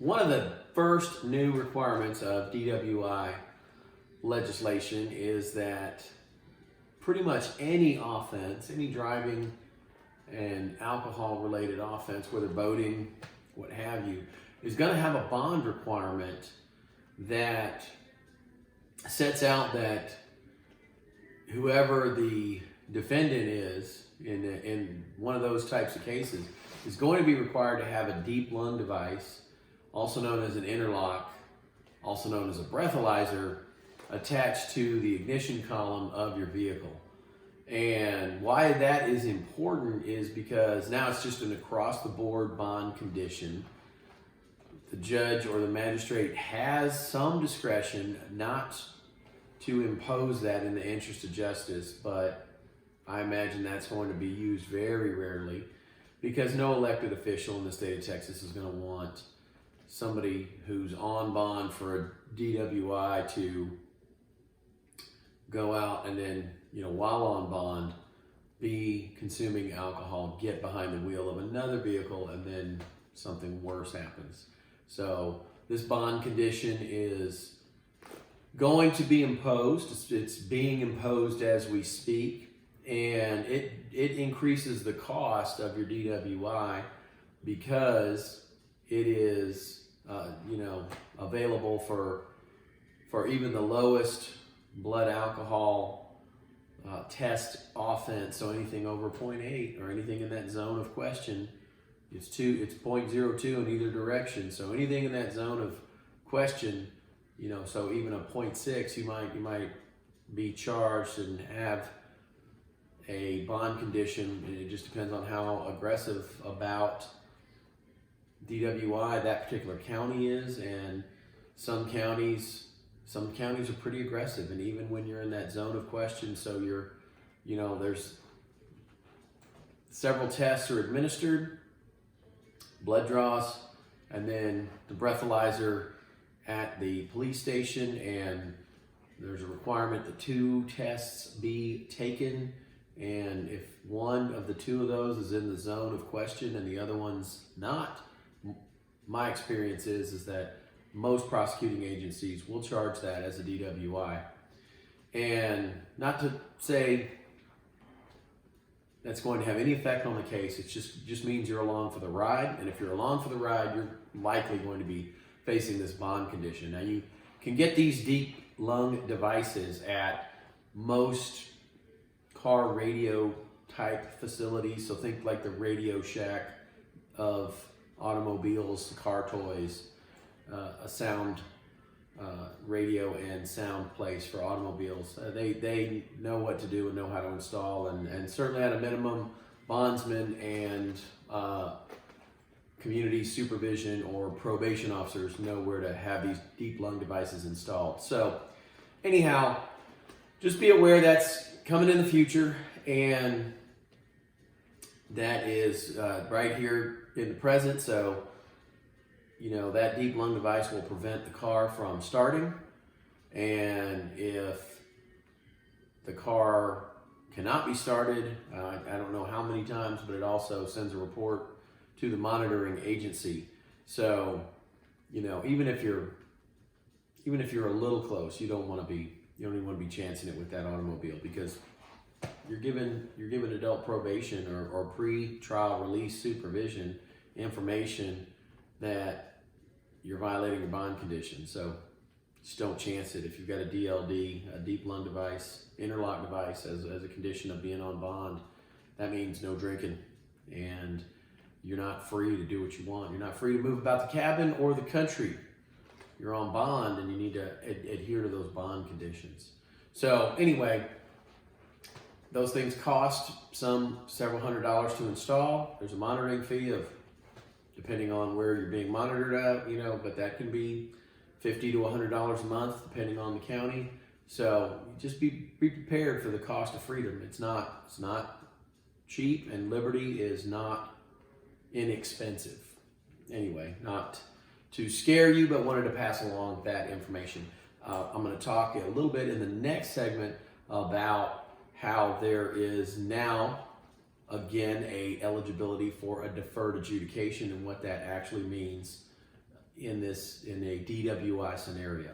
One of the first new requirements of DWI legislation is that pretty much any offense, any driving and alcohol related offense, whether boating, what have you, is going to have a bond requirement that sets out that whoever the defendant is in one of those types of cases is going to be required to have a deep lung device, also known as an interlock, also known as a breathalyzer, attached to the ignition column of your vehicle. And why that is important is because now it's just an across-the-board bond condition. The judge or the magistrate has some discretion not to impose that in the interest of justice, but I imagine that's going to be used very rarely because no elected official in the state of Texas is going to want somebody who's on bond for a DWI to go out and then, while on bond, be consuming alcohol, get behind the wheel of another vehicle, and then something worse happens. So this bond condition is going to be imposed. It's being imposed as we speak, and it increases the cost of your DWI because it is available for even the lowest blood alcohol test offense. So anything over 0.8 or anything in that zone of question, it's 0.02 in either direction. So anything in that zone of question, so even a 0.6, you might be charged and have a bond condition. And it just depends on how aggressive about DWI that particular county is, and some counties are pretty aggressive, and even when you're in that zone of question, so there's several tests are administered, blood draws, and then the breathalyzer at the police station, and there's a requirement that 2 tests be taken, and if one of the 2 of those is in the zone of question and the other one's not, my experience is that most prosecuting agencies will charge that as a DWI. And not to say that's going to have any effect on the case, it just means you're along for the ride. And if you're along for the ride, you're likely going to be facing this bond condition. Now, you can get these deep lung devices at most car radio type facilities. So think like the Radio Shack of automobiles, car toys, a sound radio and sound place for automobiles. They know what to do and know how to install, and certainly at a minimum, bondsmen and community supervision or probation officers know where to have these deep lung devices installed. So anyhow, just be aware that's coming in the future, and that is right here in the present. So that deep lung device will prevent the car from starting, and if the car cannot be started, I don't know how many times, but it also sends a report to the monitoring agency. So even if you're a little close, you don't even want to be chancing it with that automobile, because you're given adult probation or pre-trial release supervision information that you're violating your bond condition. So just don't chance it. If you've got a DLD, a deep lung device, interlock device as a condition of being on bond, that means no drinking, and you're not free to do what you want. You're not free to move about the cabin or the country. You're on bond, and you need to adhere to those bond conditions. So anyway, those things cost several $100s to install. There's a monitoring fee of, depending on where you're being monitored at, but that can be $50 to $100 a month, depending on the county. So just be prepared for the cost of freedom. It's not cheap, and liberty is not inexpensive. Anyway, not to scare you, but wanted to pass along that information. I'm going to talk a little bit in the next segment about how there is now, again, a eligibility for a deferred adjudication and what that actually means in a DWI scenario.